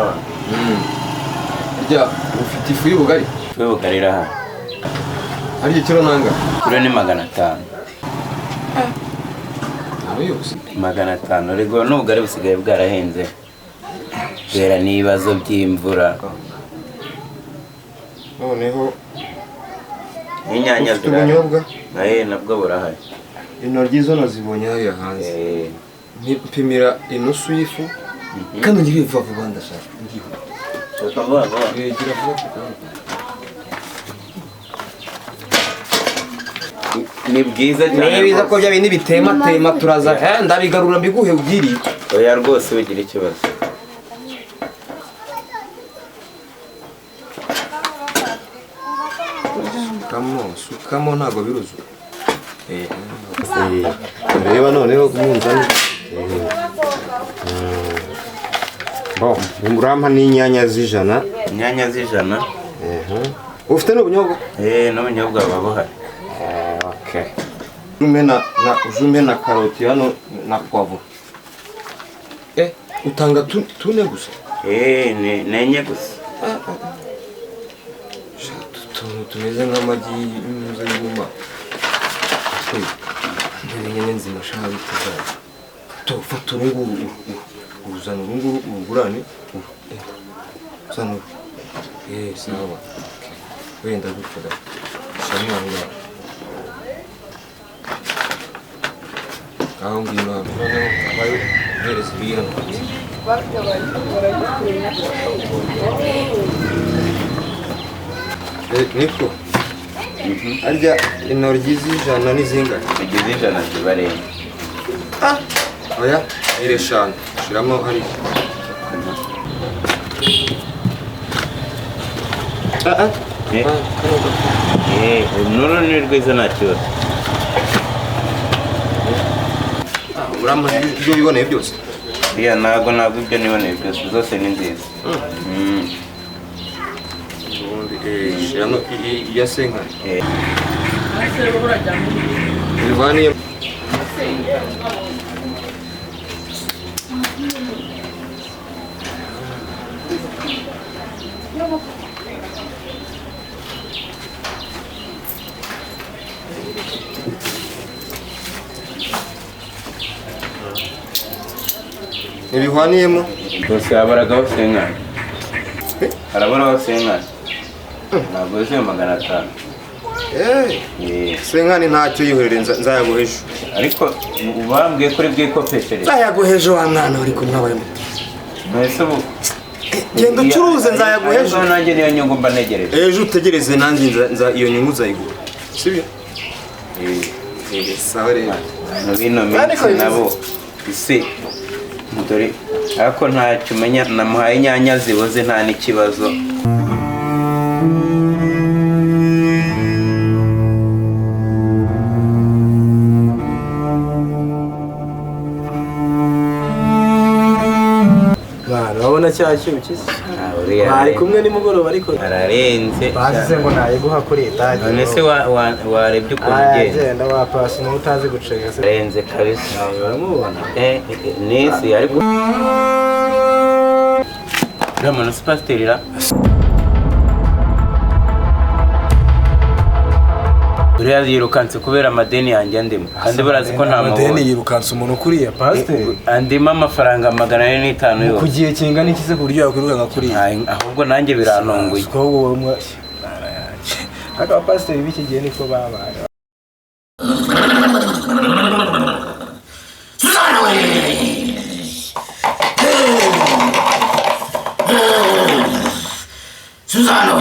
gitondo. Burya ufite ifu y'ubugari? Ifu y'ubugari irahari. Hari ikiro nanga? Kilo ni 500. Nawe yose? 500. Rego n'ubugari busigaye bwarahenze. Bera n'ibibazo by'imvura. Noneho inyanya z'ubunyobwa? Nabwo burahari. Intoryi zo nazibonye hariya hanze. Mpimira inusu y'ifu kandi ngiye vuba ndashaka ngiye. Gira vuba. Ni bwiza cyane. Ni biza ko bya bindi bitema turaza ndabigarura mbiguhe ubwiri. Oya rwose ugira ikibazo. Sukamo ntago biruzu. Reba noneho umunzani. Urampa n'inyanya z'ijana. Inyanya z'ijana. Ufite n'ubunyobwa? N'ubunyobwa buhari. Okay. Ujume na karoti hano na poivre. Utanga tune gusa? Nenye gusa. Tumeze nk'amagi y'umuze y'uma. Nyine nzima shaka bitaza. Fata urungu uzana urungu ugurane. Uzana. Sawa. Wenda gufata. Shamwanga. Aho ngino noneho abayo hereza ibihano. Niko arya intoryi z'ijana n'izingana. Intoryi z'ijana zibarenga. Oya iri 5 shiramo hari. Nuru ni rwiza nta kibazo. Urama ibyo biboneye byose? Ntabwo ibyo niboneye byose zose ni nziza. Shiramo iya senkari. Ivaniye. Ibihwaniyemo? Gusa habaragaho senkari. Haraburaho senkari. Ntabwo ziyo 500. Senkari ntacyo yiherere nzayaguheje. Ariko ubambwiye kuri bwikopeshere. Nzayaguheje wa mwana uri kumwabaye muto. Mwese ubu genda ucuruze nzayaguheje. Nanjye niyo nyungu mba negereje. Ejo utegereze nanjye iyo nyungu nzayigura. Sibyo? Sawa rero. Bino minsi nabo isi dore ariko ntacyo umenya namuhaye inyanya ziboze nta n'ikibazo. Urabona cyashyukize? Bari kumwe nimugoroba ariko ararenze. Basize ngo nayiguha kuri etaje. None se warebye ukuntu ugenda? Agenda wapasi mu utazi gucega se. Arenze kabisa. Uramubona? Nisi ariko Ramona Superstar Uriya yirukanse kubera amadeni yanjye ndimo kandi barazi ko nta maboko. Amadeni yirukanse umuntu kuriya pastor. Andima amafaranga 405 yo. Kugiye kingana iki se ku buryo yakwirukanka kuriya? Ahubwo nanjye birantonguye. Ko wowe aka pastor biki gihe niko babaye. Suzano Suzano